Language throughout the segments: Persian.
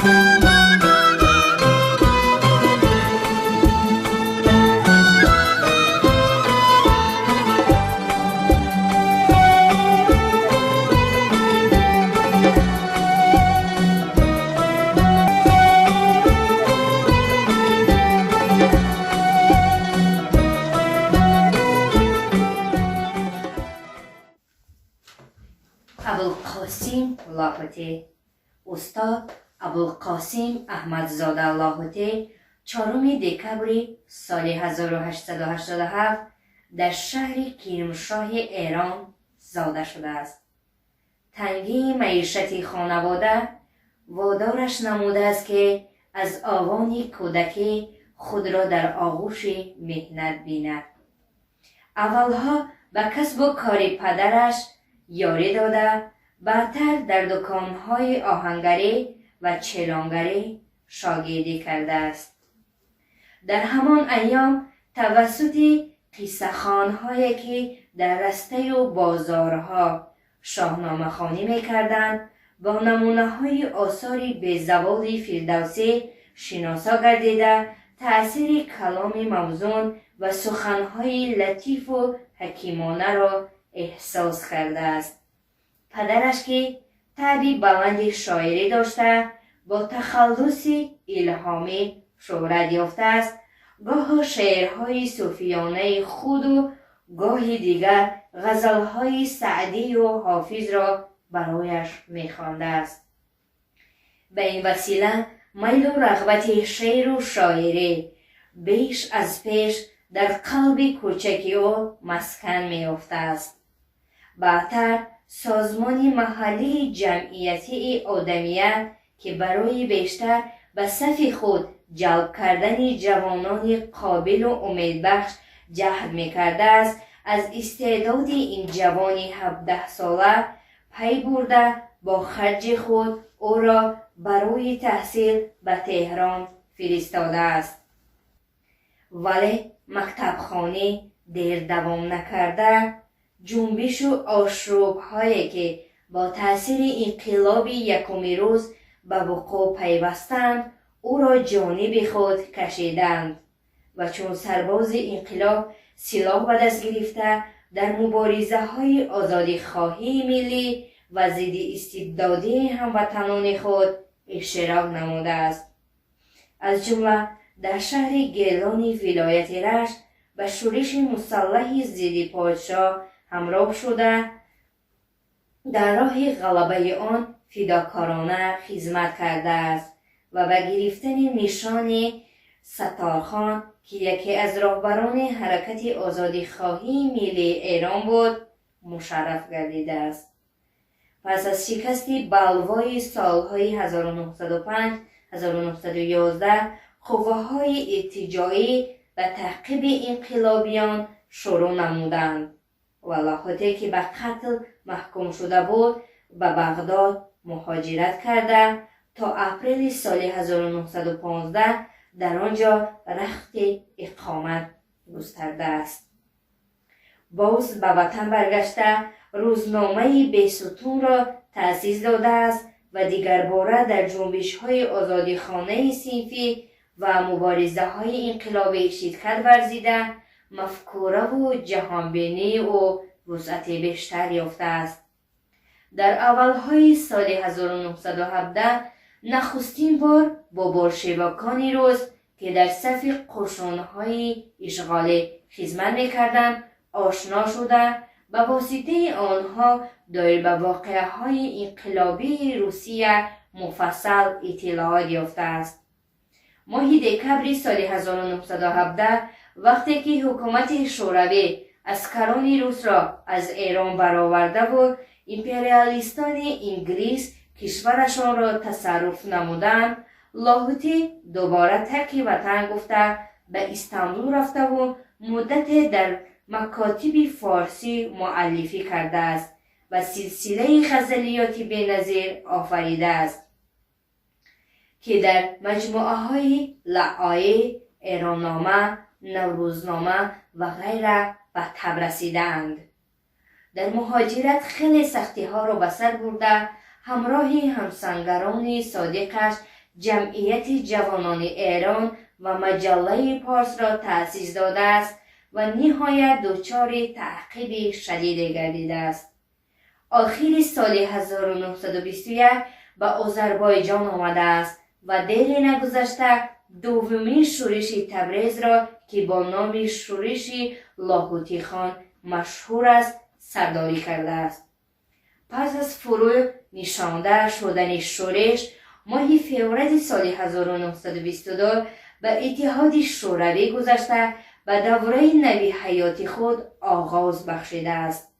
ابوالقاسم لاهوتی. استاد ابوالقاسم احمدزاده لاهوتی 4 دکبر سال 1887 در شهر کرمانشاه ایران زاده شده است. تنگی معیشت خانواده وادارش نموده است که از آوان کودکی خود را در آغوش مهنت بیند. اولها به کسب و کار پدرش یاری داده، بعدتر در دکانهای آهنگری و چلانگری شاگردی کرده است. در همان ایام توسط قصه خوان‌هایی که در رسته و بازارها شاهنامه خوانی می‌کردند با نمونه‌های آثار بی‌زوال فردوسی شناسا گردیده، تأثیر کلام موزون و سخن‌های لطیف و حکیمانه را احساس کرده است. پدرش که طبع بلند شاعری داشته، با تخلص الهامی شهرت یافته است، گاه شعرهای صوفیانه خود و گاهی دیگر غزلهای سعدی و حافظ را برایش می‌خوانده است. به این وسیله میل و رغبت شعر و شاعری بیش از پیش در قلب کوچک او مسکن می‌یافته است. بعدتر سازمان محلی جمعیتی آدمیت که برای بیشتر به صف خود جلب کردن جوانان قابل و امیدبخش جهد می‌کرده است، از استعداد این جوان 17 ساله پی برده با خرج خود او را برای تحصیل به تهران فرستاده است. ولی مکتبخانه دیر دوام نکرده، جنبش و آشوب‌هایی که با تأثیر انقلاب یکم روز به وقوع پیوستند او را جانب خود کشیدند و چون سرباز انقلاب سلاح به دست گرفته در مبارزه‌های آزادی‌خواهی ملی و ضد استبدادی هموطنان خود اشتراک نموده است. از جمله در شهر گیلان ولایت رشت به شورش مسلح ضد پادشاه همراه شده، در راه غلبه آن فداکارانه خدمت کرده است و به گرفتن نشان ستارخان که یکی از راهبران حرکت آزادی‌خواهی ملی ایران بود مشرف گردیده است. پس از شکست بلوای سالهای 1905-1911 قوه‌های ارتجاعی به تعقیب انقلابیان شروع نمودند و لاهوتی که به قتل محکوم شده بود به بغداد مهاجرت کرده تا اپریل سال 1915 در آنجا رخت اقامت گسترده است. باز به وطن برگشته روزنامه بیستون را تأسیس داده است و دیگر باره در جنبش‌های آزادیخانه صنفی و مبارزه‌های انقلابی شرکت ورزیده، مفکوره و جهانبینی و وسعت بیشتر یافته است. در اولهای سال 1917 نخستین بار با بولشویکان روس که در صف قشون‌های اشغالی خدمت می‌کردند آشنا شده، به واسطه آنها دایر به واقعه‌های انقلابی روسیه مفصل اطلاعات یافته است. ماه دکبر سال 1917 وقتی که حکومت شوروی عسکران روس را از ایران برآورده و امپریالیستان انگلیس کشورشان را تصرف نمودند، لاهوتی دوباره ترک وطن گفته به استانبول رفته و مدت در مکاتب فارسی مؤلفی کرده است و سلسله غزلیات بی‌نظیر آفریده است که در مجموعه های لعای، ایراننامه، نوروزنامه و غیره به تب رسیدند. در مهاجرت خیلی سختی ها را به سر برده، همراه همسنگران صادقش جمعیت جوانان ایران و مجله پارس را تأسیس داده است و نهایت دچار تعقیب شدید گردیده است. آخر سال 1921 به آذربایجان آمده است و دیر نگذشته دومین شورش تبریز را که با نام شورش لاهوتی خان مشهور است سرداری کرده است. پس از فرو نشانده شدن شورش، ماه فوریه سال 1922 به اتحاد شوروی گذشته به دوره نوی حیات خود آغاز بخشیده است.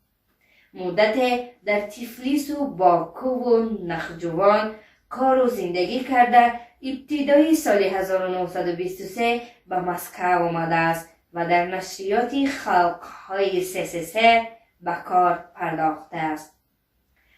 مدت در تیفلیس و باکو و نخجوان کار و زندگی کرده، ابتدای سال 1923 به مسکو آمده است و در نشریات خلق‌های سسسه به کار پرداخته است.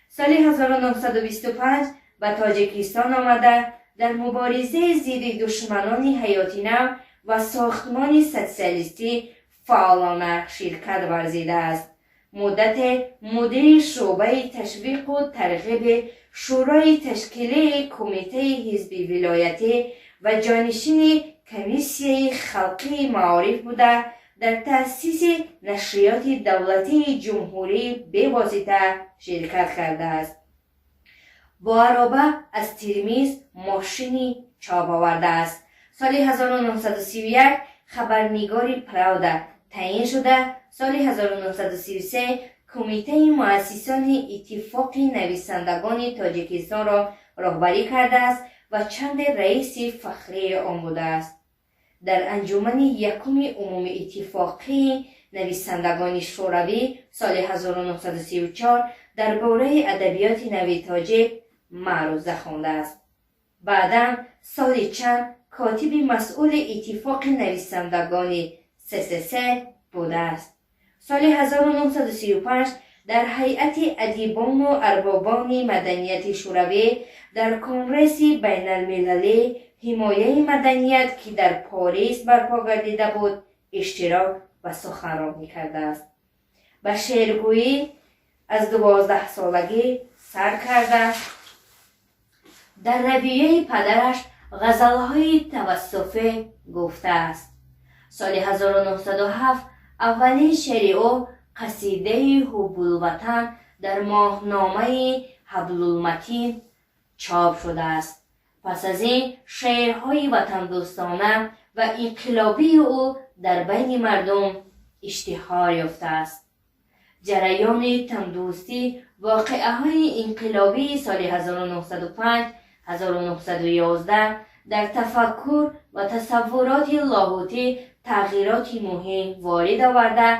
سال 1925 به تاجیکستان آمده در مبارزه ضد دشمنان حیاتی نو و ساختمان سوسیالیستی فعالانه شرکت ورزیده است. مدت مدیر شعبه تشویق و ترغیب شورای تشکیلی کمیته حزب ولایتی و جانشین کمیسیه خلقی معارف بوده در تأسیس نشریات دولتی جمهوری به واسطه شرکت کرده است. با عرابه از ترمیز ماشینی چاپ آورده است. سال 1931 خبرنگاری پراودا تعیین شده. سال 1933 کمیته مؤسسان اتفاق نویسندگان تاجیکستان را رهبری کرده است و چند رئیس فخری آن بوده است. در انجمن یکم عمومی اتفاقی نویسندگان شوروی سال 1934 درباره ادبیات نوی تاجیک معروضه خوانده است. بعدا سال چند کاتب مسئول اتفاق نویسندگان سسسه بوده است. سال 1935 در هیئت ادیبان و اربابان مدنیت شوروی در کنگره بین المللی حمایه مدنیت که در پاریس برپا گردیده بود اشتراک و سخنرانی کرده است. به شعرگویی از 12 سالگی سر کرده. در رویه پدرش غزلهای توصفی گفته است. سال 1907 اولین شعر او قصیده حب الوطن در ماهنامه حبل المتین چاپ شده است. پس از این شعرهای وطن دوستانه و انقلابی او در بین مردم اشتهار یافته است. جریان تندوستی واقعه‌های انقلابی سال 1905-1911 در تفکر و تصورات لاهوتی تغییرات مهم وارد آورده،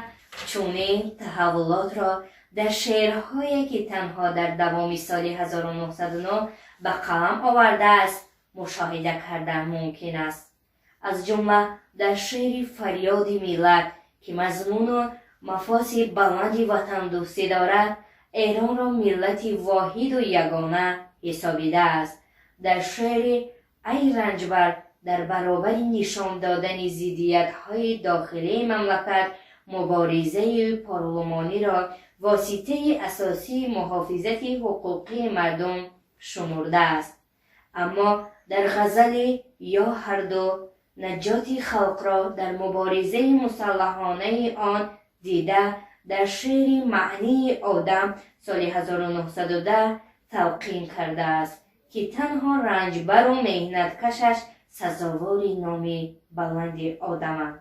چنین تحولات را در شعرهایی که تنها در دوام سال 1909 به قلم آورده است مشاهده کردن ممکن است. از جمله در شعر فریاد ملت که مضمون و مفاصل بلند وطن دوستی دارد، ایران را ملت واحد و یگانه حسابیده است. در شعر ای رنجبر در برابر نشان دادن ضدیت‌های داخلی مملکت مبارزه پارلمانی را واسطه اساسی محافظت حقوقی مردم شمرده است. اما در غزل یا هر دو نجات خلق را در مبارزه مسلحانه آن دیده در شعر معنی آدم سال 1910 تلقین کرده است که تنها رنجبر و مهنت کشش سزاوار نام بلند آدمند.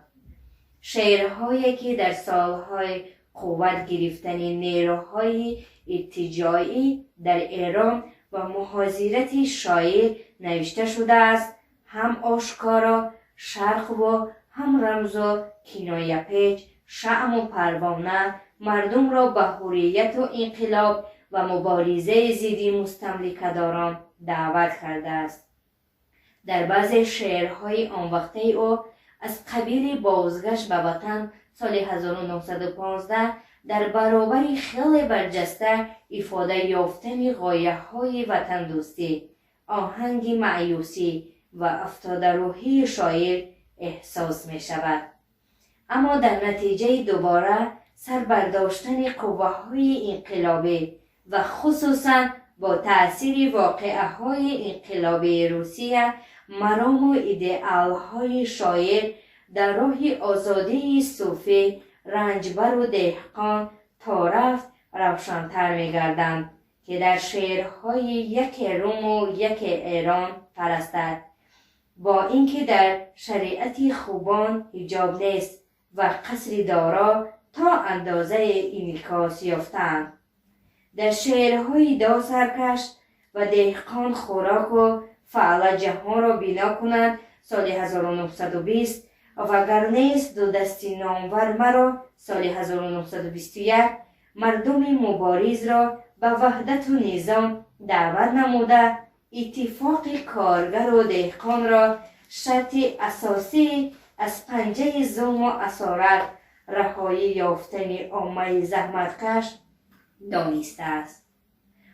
شعرهایی که در سالهای قوت گرفتن نیروهای ارتجاعی در ایران و محاضرت شاعر نوشته شده است، هم آشکارا شرق و هم رمز و کنایه پیچ، شعم و پروانه مردم را به حریت و انقلاب و مبارزه ضد مستملکه‌داران دعوت کرده است. در بعضی شعرهای آن وقته او از قبیل بازگشت به وطن سال 1915 در برابر خیلی برجسته افاده یافتن غایه‌های وطن دوستی، آهنگ مایوسی و افتاده روحی شاعر احساس می شود. اما در نتیجه دوباره سربرداشتن قوه‌های انقلابی و خصوصاً با تأثیر واقعه‌های انقلابی روسیه مرام و ایدئال‌های شاعر در راه آزادی صوفی رنجبر و دهقان تا رفت روشن‌تر می‌گردند که در شعرهای یک روم و یک ایران پرستد، با اینکه در شریعت خوبان حجاب نیست و قصری دارا تا اندازه انعکاس یافتند. در شعرهای دا سرکش و دهقان خوراک و فعل جهان را بینا کنند سال 1920 و گر نیست دو دستی نامور مرا سال 1921 مردم مبارز را به وحدت و نظام دعوت نموده اتفاق کارگر و دهقان را شرط اساسی از پنجه ظلم و اسارت رهایی یافتن عامه زحمتکش دانسته است.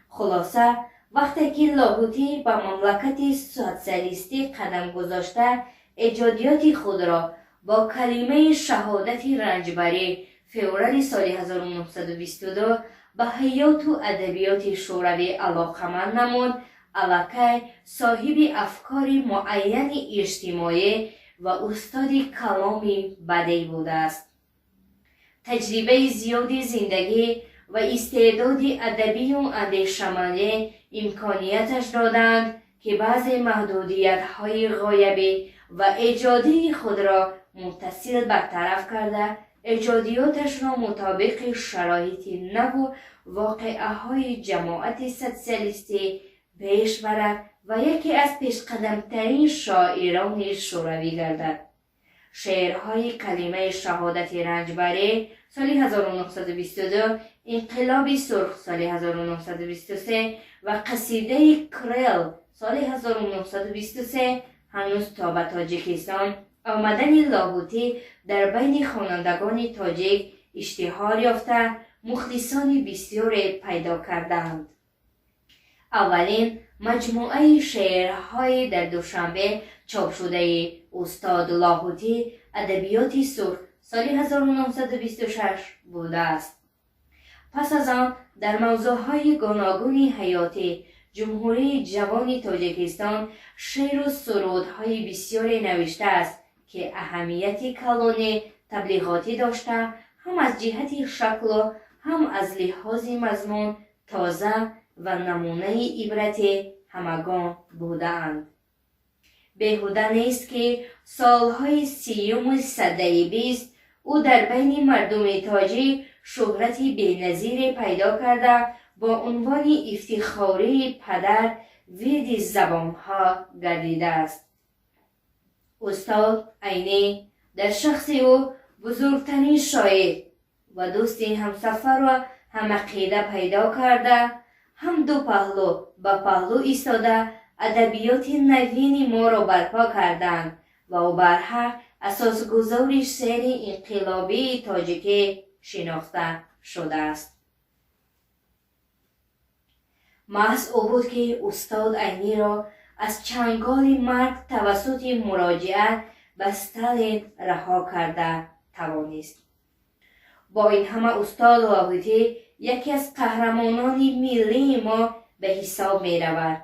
خلاصه وقتی که لاهوتی به مملکت سوسیالیستی قدم گذاشته ایجادیات خود را با کلمه شهادت رنجبری فوریه سال 1922 به حیات و ادبیات شوروی علاقمند نمود، الکی صاحب افکار معین اجتماعی و استاد کلامی بدیع بوده است. تجربه زیادی زندگی و استعداد ادبی و اندیشمندی امکانیتش دادند که بعض محدودیت‌های غایبی و ایجادی خود را متصل برطرف کرده ایجادیاتش را مطابق شرایط نو و واقعه‌های جماعت سوسیالیستی پیش برد و یکی از پیشقدم‌ترین شاعران شوروی گردد. شعرهای کلمه شهادت رنجبری سال 1922، انقلاب سرخ سال 1923 و قصیده کریل سال 1923 هنوز تا به تاجیکستان آمدن لاهوتی در بین خوانندگان تاجیک اشتهار یافته مخلصان بسیاری پیدا کردند. اولین مجموعه شعرهای در دوشنبه چاپ شده استاد لاهوتی ادبیات سرخ سال 1926 بوده است. پس از آن در موضوعهای گوناگون حیاتی جمهوری جوان تاجیکستان شعر و سرودهای بسیاری نوشته است که اهمیت کلانی تبلیغاتی داشته، هم از جهت شکل و هم از لحاظ مضمون تازه و نمونه عبرت همگان بودند. بیهوده نیست که سالهای 30 سده 20 او در بین مردم تاجیک شهرت بی‌نظیر پیدا کرده با عنوان افتخاری پدر وید زبانها گردیده است. استاد عینی در شخص او بزرگترین شاعر و دوست همسفر و هم عقیده پیدا کرده، هم دو پهلو به پهلو ایستاده ادبیات نوین ما را برپا کردند و او برحق اساسگذار شعر انقلابی تاجیکی شناخته شده است. محض او بود که استاد عینی را از چنگال مرگ توسط مراجعت به استالین رها کرده توانست. با این همه استاد لاهوتی یکی از قهرمانان ملی ما به حساب می رود.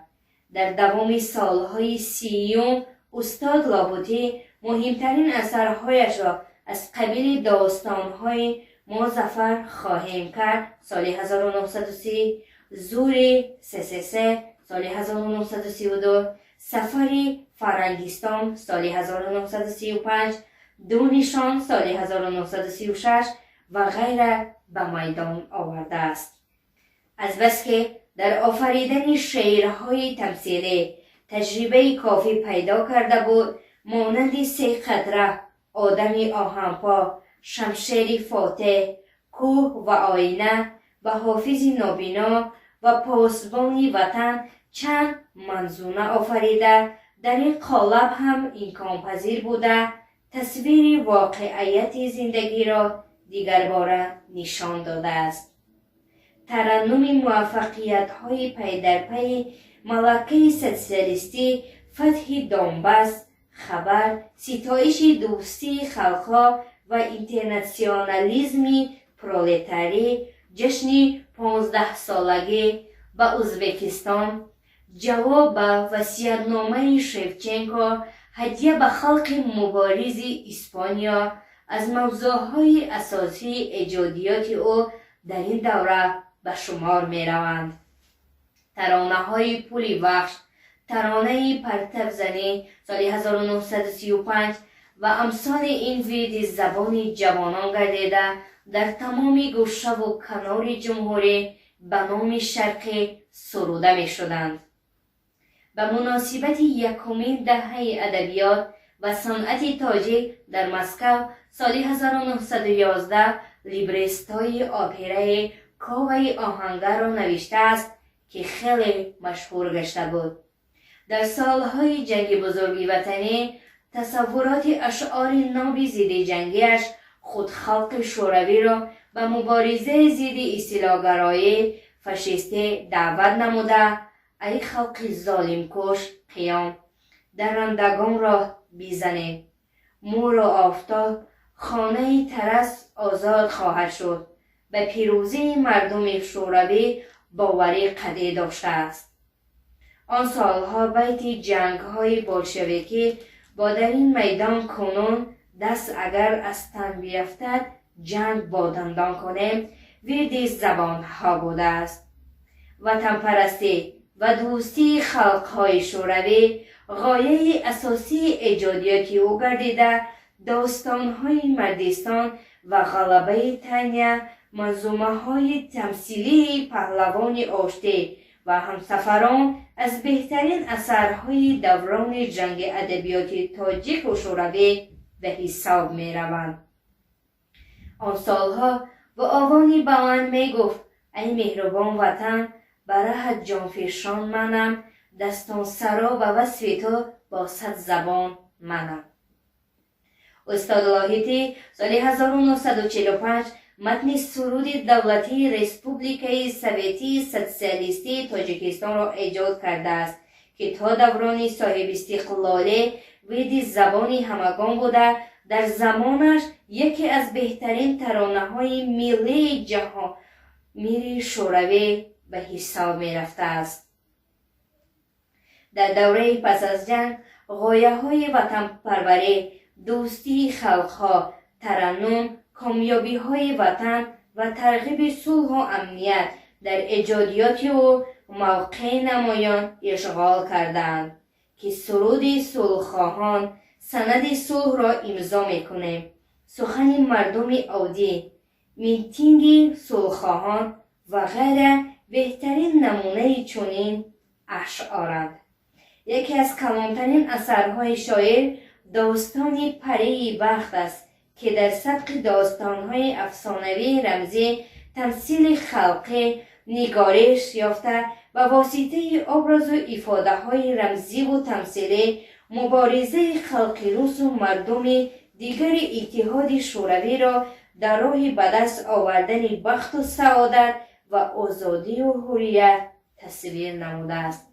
در دوام سالهای 30 استاد لاهوتی مهمترین اثرهایش را از قبیل داستانهای ما ظفر خواهیم کرد سال 1930، زور سسسه سال 1932، سفری فرنگستان سال 1935، دو نشان سال 1936 و غیره به میدان آورده است. از بس که در آفریدن شعرهای تمثیلی تجربه کافی پیدا کرده بود، مانند 3 قطره، آدم آهنپا، شمشیر فاتح، کوه و آینه و حافظ نابینا و پاسبان وطن چند منظومه آفریده در این قالب هم امکان پذیر بوده تصویر واقعیت زندگی را دیگر باره نشان داده است. ترنم موفقیت های پی در پی ملکه سوسیالیستی، فتح دونباس، خبر، ستایش دوستی خلقها و اینترناسیونالیسم پرولتاری، جشن 15 سالگی، و ازبکستان جواب به وصیت‌نامه شوچنکو هدیه به خلق مبارز اسپانیا از موضوعهای اساسی ایجادیات او در این دوره به شمار می روند. ترانه‌های پل وحش، ترانه پرتب زنی سال 1935 و امثال این وید زبان جوانان گردیده در تمام گوشه و کنار جمهوری به نام شرقی سروده می شدند. به مناسبت یکمین دهه ادبیات و صنعت تاجیک در مسکو سال 1911 لیبرستای اپرای کاوه آهنگر را نوشته است که خیلی مشهور گشته بود. در سالهای جنگ بزرگ وطنی تصورات اشعار ناب ضد جنگیش خود خلق شوروی را به مبارزه ضد اصلاح‌گرایی فاشیستی دعوت نموده، ای خلق ظالم کش قیام درندگان را بیزنید، مور و آفتاب خانه ترس آزاد خواهد شد. به پیروزی مردم شوروی باوری قطعی داشته است. آن سالها بیت جنگ‌های بولشویکی با در این میدان کنون دست اگر از تن بیفتد جنگ با دندان کنیم ورد زبانها بوده است. وطن پرستی و دوستی خلق‌های شوروی غایه اساسی ایجادیاتی او گردیده داستان‌های مردستان و غلبه تنیه، منظومه‌های تمثیلی پهلوان آشتی و همسفران از بهترین اثرهای دوران جنگ ادبیات تاجیک و شوروی به حساب می روند. آن سالها با آوانی بلند می گفت ای مهربان وطن، برهت جانفشان منم، دستان سرا و وصف تو با صد زبان منم. استاد لاهیتی سال 1945 متن سرود دولتی ریسپوبلیکای سوویتی سوسیالیستی تاجیکستان را ایجاد کرده است که تا دوران صاحب استقلالی وید زبانی همگان بوده در زمانش یکی از بهترین ترانه‌های ملی جهان میری شوروی به حساب می رفته است. در دوره پس از جنگ غایه‌های وطن پروری، دوستی خلق‌ها، ترنم، کامیابی‌های وطن و ترغیب صلح و امنیت در ایجادیات او موقع نمایان اشغال کردند که سرود صلح‌خواهان سند صلح را امضا می‌کنیم، سخن مردم عادی، میتینگ صلح‌خواهان و غیره بهترین نمونه چنین اشعارند. یکی از کلانترین اثرهای شاعر داستان پری بخت است که در سبک داستانهای افسانوی رمزی تمثیل خلقی نگارش یافته و واسطه ابراز و افاده های رمزی و تمثیلی مبارزه خلق روس و مردم دیگر اتحاد شوروی را در راه به دست آوردن بخت و سعادت و آزادی و حریت تصویر نموده است.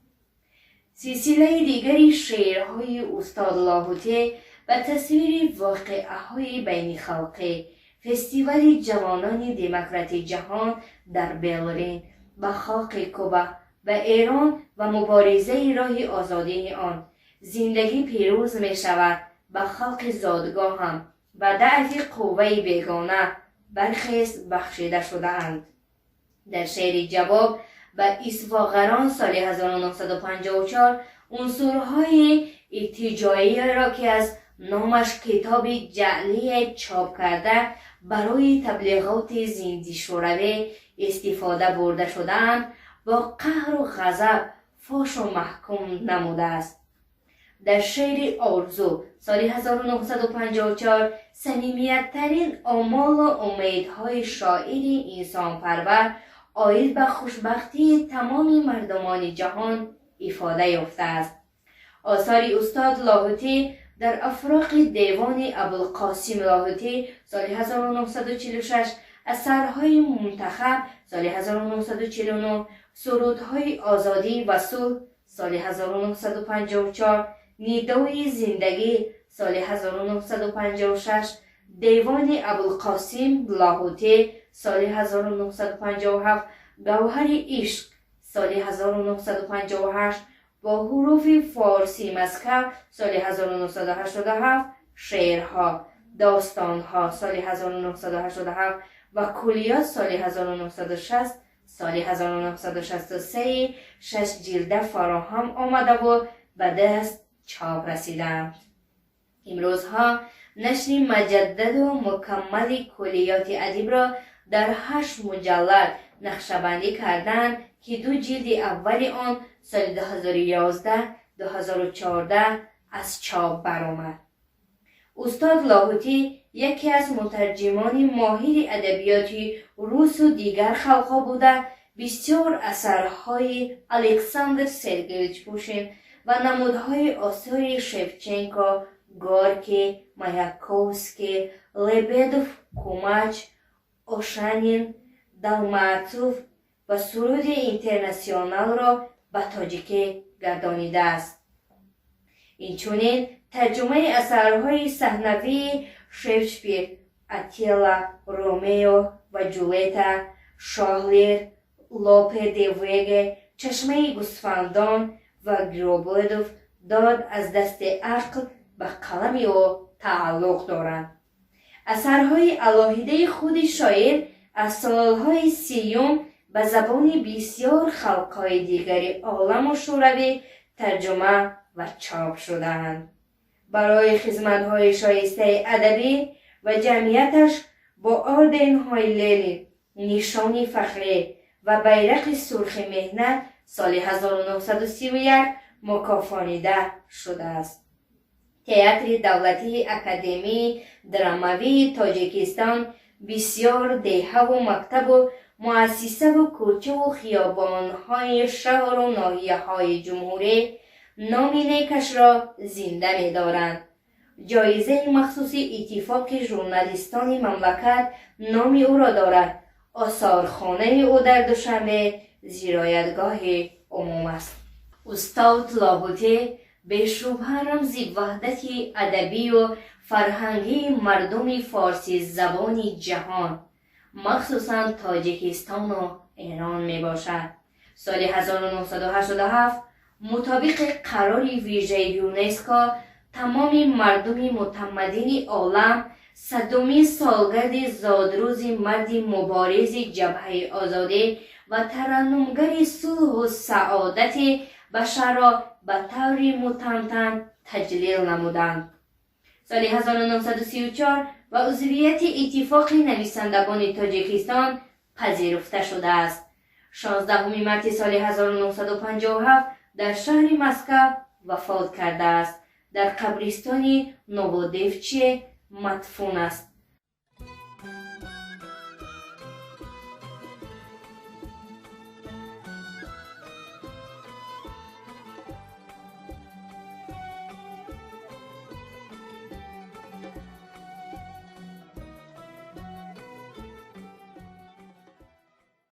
سلسله دیگری شعرهای استاد لاهوتی و تصویر واقعه‌های بین خلقی، فستیوال جوانان دموکراتی جهان در برلین به خاک کوبا و ایران و مبارزه راه آزادی آن، زندگی پیروز می شود به خلق زادگاه هم و ضعف قوه بیگانه برخیز بخشیده شده اند. در شعر جواب به اصفاقران سال 1954 عنصرهای ارتجاعی را که از نامش کتاب جعلی چاپ کرده برای تبلیغات زندی شوروی استفاده برده شدند با قهر و غضب فاش و محکوم نموده است. در شعر آرزو سال 1954 صمیمیت‌ترین آمال و امیدهای شاعر انسان‌پرور آید به خوشبختی تمام مردمان جهان افاده یافته است. آثار استاد لاهوتی در افراق دیوان ابوالقاسم لاهوتی سال 1946، اثرهای منتخب سال 1949، سرودهای آزادی و صلح سال 1954، ندای زندگی سال 1956، دیوان ابوالقاسم لاهوتی سال 1957، گوهر عشق سال 1958 با حروف فارسی مسکو سال 1987 شعرها، داستانها سال 1987 و کلیات سال 1960 سال 1963 6 جلده فراهم آمده و به دست چاپ رسیدند. امروزها نشر مجدد و مکمل کلیات ادب را در 8 مجلد نقشه‌بندی کردند که 2 جلد اول آن سال 2011-2014 از چاپ برآمد. استاد لاهوتی یکی از مترجمان ماهر ادبیات روس و دیگر خلق‌ها بوده بسیار اثرهای الکساندر سرگیویچ پوشین و نمودهای آثار شفچنکو، گورکی، مایاکوفسکی، لبدوف، کوماچ، اوشانین، دالماتوف و سرود اینترناسیونال را به تاجیکی گردانیده است. اینچنین ترجمه اثرهای صحنوی شکسپیر، اتیلا، رومیو و جولیتا، شاهلیر، لوپه دی ویگه، چشمه گوسفندان و گروبودوف داد از دست عقل به قلم او تعلق دارند. اثرهای علاهیده خود شاعر از سالهای 30 به زبان بسیار خلقهای دیگر عالم و شوروی ترجمه و چاپ شده‌اند. برای خدمت‌های شایسته ادبی و جمعیتش با آردن‌های لنین، نشان فخری و بیرق سرخ مهنت سال 1931 مکافانیده شده است. تئاتر دولتی اکادمی دراموی تاجیکستان بسیار دهه و مکتب و مؤسسه و کوچه و خیابان‌های شهر و ناحیه‌های جمهوری نام نیکش را زنده می‌دارند. جایزه مخصوص اتفاق ژورنالیستان مملکت نام او را دارد. آثارخانه او در دوشنبه زیرایتگاه عموم است. استاد لاهوتی به شبهه رمز وحدت ادبی و فرهنگی مردم فارسی زبان جهان مخصوصا تاجیکستان و ایران می باشد. سال 1987 مطابق قرار ویژه یونسکو تمام مردم متمدن عالم 100مین سالگرد زادروز مرد مبارز جبهه آزادی و ترنمگر صلح و سعادت بشر را به طور متمم تجلیل نمودند. سال 1934 و عضویت اتفاق نویسندگان تاجیکستان پذیرفته شده است. 16 مارس سال 1957 در شهر مسکو وفات کرده است. در قبرستان نوودیوچه مدفون است.